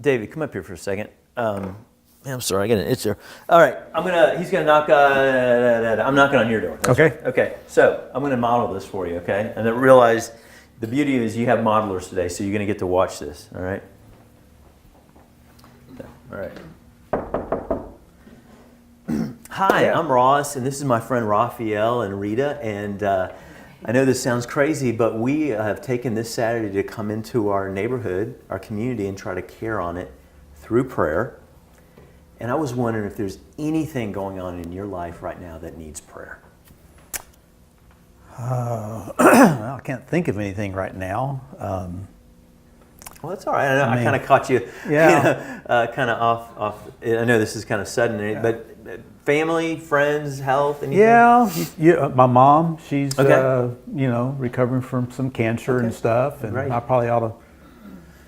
David, come up here for a second. I'm sorry, I got an itch there. All right, he's gonna knock. I'm knocking on your door. Okay. Okay. So I'm gonna model this for you. Okay. And then realize the beauty is you have modelers today, so you're gonna get to watch this. All right. All right. Hi, I'm Ross, and this is my friend Raphael and Rita. And I know this sounds crazy, but we have taken this Saturday to come into our neighborhood, our community, and try to care on it through prayer. And I was wondering if there's anything going on in your life right now that needs prayer. Well, I can't think of anything right now. Well, that's all right. I kind of caught you, kind of off. I know this is kind of sudden, but family, friends, health, anything? Yeah. My mom, she's Okay. recovering from some cancer Okay. and stuff, and Great. I probably ought to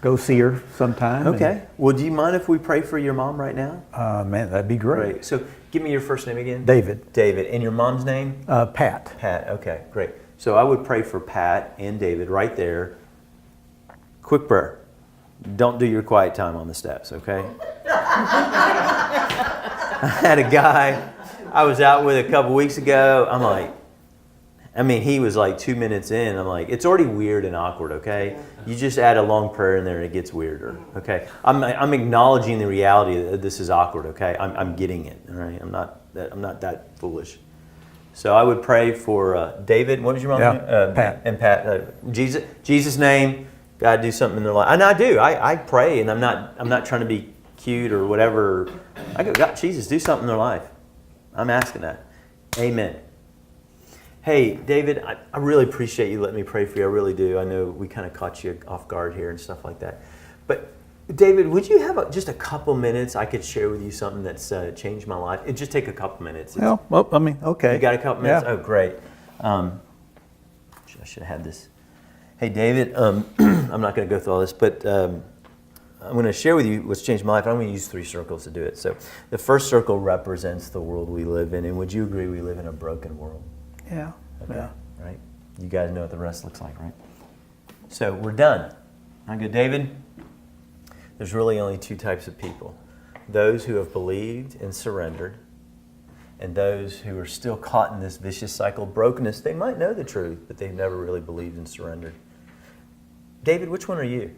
go see her sometime. Okay. Well, do you mind if we pray for your mom right now? Man, that'd be great. Great. So give me your first name again. David. David. And your mom's name? Pat. Pat. Okay, great. So I would pray for Pat and David right there. Quick prayer. Don't do your quiet time on the steps, okay? I had a guy I was out with a couple weeks ago. He was like 2 minutes in. I'm like, it's already weird and awkward, okay? You just add a long prayer in there and it gets weirder, okay? I'm acknowledging the reality that this is awkward, okay? I'm getting it, all right? I'm not that foolish. So I would pray for David. What was your mom's name? Pat. And Pat. Jesus' name. God, do something in their life. And I do. I pray, and I'm not trying to be cute or whatever. I go, God, Jesus, do something in their life. I'm asking that. Amen. Hey, David, I really appreciate you letting me pray for you. I really do. I know we kind of caught you off guard here and stuff like that. But David, would you have just a couple minutes I could share with you something that's changed my life? It'd just take a couple minutes. Okay. You got a couple minutes? Yeah. Oh, great. I should have had this. Hey, David, I'm not going to go through all this, but I'm going to share with you what's changed my life. I'm going to use 3 circles to do it. So the first circle represents the world we live in, and would you agree we live in a broken world? Yeah. Okay. Yeah. Right? You guys know what the rest looks like, right? So we're done. I'm good, David. There's really only 2 types of people. Those who have believed and surrendered, and those who are still caught in this vicious cycle of brokenness. They might know the truth, but they've never really believed and surrendered. David, which one are you?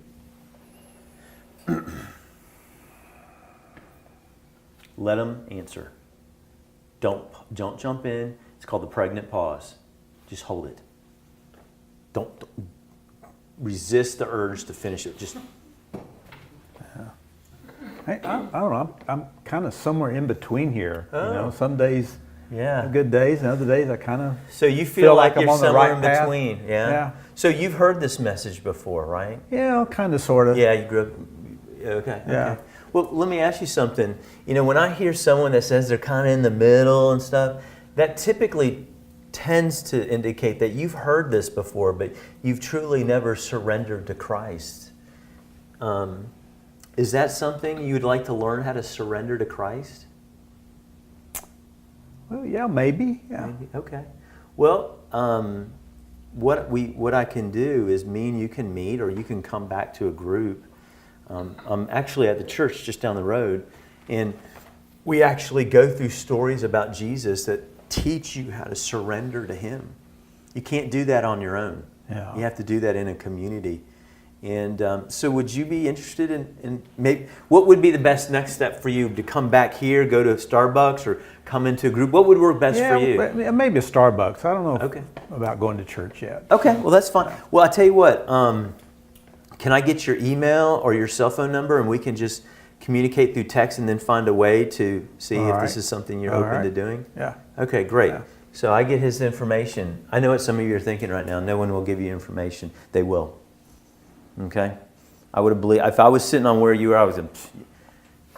Let them answer. Don't jump in. It's called the pregnant pause. Just hold it. Don't resist the urge to finish it. Just Hey, I don't know. I'm kind of somewhere in between here. Oh. Some days yeah. are good days, and other days I kind of So you feel like I'm you're on the somewhere right in path. between. Yeah. Yeah. So you've heard this message before, right? kind of, sort of. Yeah, you grew up. Okay. Yeah. Okay. Well, let me ask you something. When I hear someone that says they're kind of in the middle and stuff, that typically tends to indicate that you've heard this before, but you've truly never surrendered to Christ. Is that something you'd like to learn, how to surrender to Christ? Well, yeah, maybe. Yeah. Maybe. Okay. Well, what I can do is me and you can meet, or you can come back to a group. I'm actually at the church just down the road, and we actually go through stories about Jesus that teach you how to surrender to Him. You can't do that on your own. Yeah. You have to do that in a community. And so would you be interested in maybe, what would be the best next step for you? To come back here, go to Starbucks, or come into a group? What would work best for you? Maybe a Starbucks. I don't know Okay. about going to church yet. Okay, well that's fine. Well, I tell you what, can I get your email or your cell phone number, and we can just communicate through text and then find a way to see All if right. this is something you're All open right. to doing? Yeah. Okay, great. Yeah. So I get his information. I know what some of you are thinking right now. No one will give you information. They will. Okay? I would have believed, if I was sitting on where you were, I was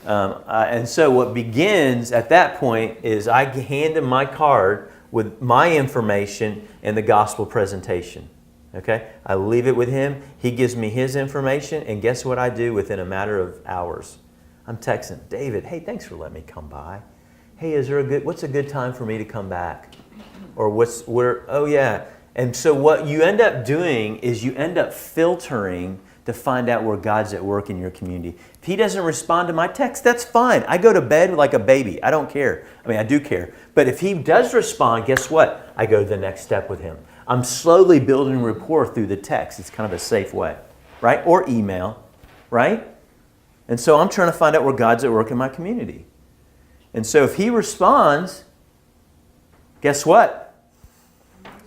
and so what begins at that point is I hand him my card with my information and the gospel presentation. Okay? I leave it with him. He gives me his information, and guess what I do within a matter of hours? I'm texting, David, hey, thanks for letting me come by. Hey, what's a good time for me to come back? Or oh yeah. And so what you end up doing is you end up filtering to find out where God's at work in your community. If he doesn't respond to my text, that's fine. I go to bed like a baby. I don't care. I mean, I do care. But if he does respond, guess what? I go to the next step with him. I'm slowly building rapport through the text. It's kind of a safe way, right? Or email, right? And so I'm trying to find out where God's at work in my community. And so if he responds, guess what?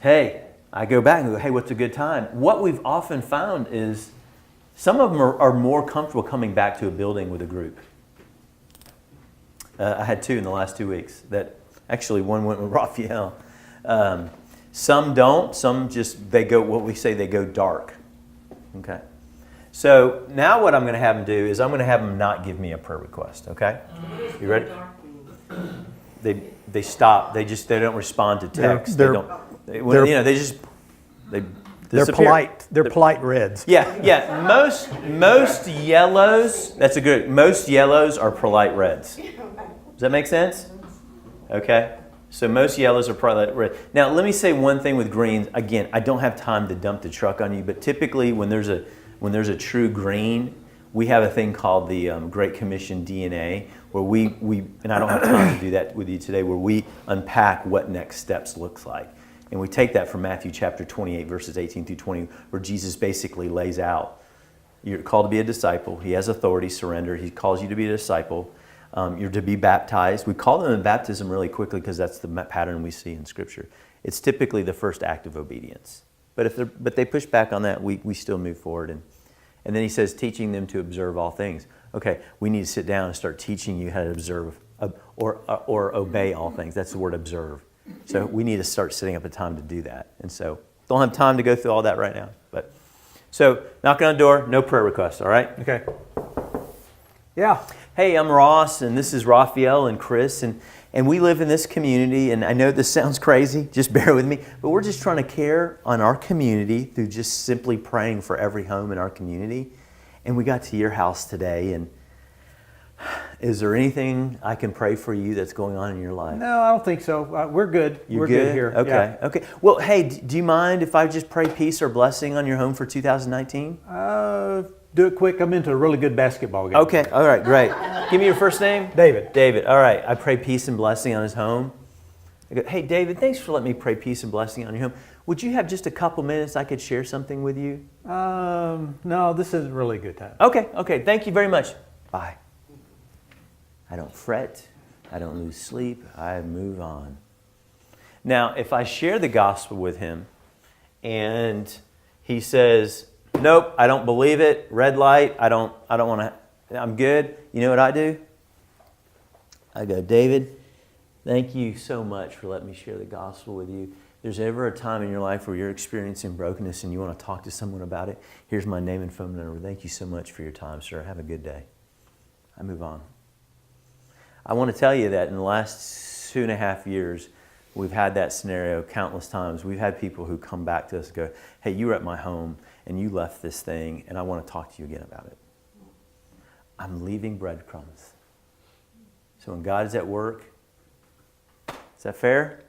Hey, I go back and go, hey, what's a good time? What we've often found is some of them are more comfortable coming back to a building with a group. I had 2 in the last 2 weeks. That actually one went with Raphael. Some don't. Some just, they go dark. Okay. So now what I'm going to have them do is I'm going to have them not give me a prayer request. Okay. You ready? They stop. They don't respond to text. They're polite. They're polite reds. Yeah. Most yellows. That's a good. Most yellows are polite reds. Does that make sense? Okay. So most yellows are polite red. Now let me say one thing with greens. Again, I don't have time to dump the truck on you, but typically when there's a true green, we have a thing called the Great Commission DNA, where we and I don't have time to do that with you today, where we unpack what next steps looks like. And we take that from Matthew chapter 28, verses 18 through 20, where Jesus basically lays out, you're called to be a disciple. He has authority, surrender. He calls you to be a disciple. You're to be baptized. We call them in baptism really quickly because that's the pattern we see in Scripture. It's typically the first act of obedience. But they push back on that, we still move forward. And then he says, teaching them to observe all things. Okay, we need to sit down and start teaching you how to observe or obey all things. That's the word observe. So we need to start setting up a time to do that. And so don't have time to go through all that right now. But so knocking on the door, no prayer requests, all right? Okay. Yeah. Hey, I'm Ross, and this is Raphael and Chris, and we live in this community, and I know this sounds crazy, just bear with me, but we're just trying to care on our community through just simply praying for every home in our community. And we got to your house today, and is there anything I can pray for you that's going on in your life? No, I don't think so. We're good. We're good here. Okay, yeah. Okay. Well, hey, do you mind if I just pray peace or blessing on your home for 2019? Do it quick. I'm into a really good basketball game. Okay, all right, great. Give me your first name. David. David, all right. I pray peace and blessing on his home. I go, hey, David, thanks for letting me pray peace and blessing on your home. Would you have just a couple minutes I could share something with you? No, this isn't really a good time. Okay. Thank you very much. Bye. I don't fret. I don't lose sleep. I move on. Now, if I share the gospel with him and he says, nope, I don't believe it, red light, I don't want to, I'm good. You know what I do? I go, David, thank you so much for letting me share the gospel with you. There's ever a time in your life where you're experiencing brokenness and you want to talk to someone about it, here's my name and phone number. Thank you so much for your time, sir. Have a good day. I move on. I want to tell you that in the last 2.5 years, we've had that scenario countless times. We've had people who come back to us and go, hey, you were at my home and you left this thing and I want to talk to you again about it. I'm leaving breadcrumbs. So when God is at work, is that fair?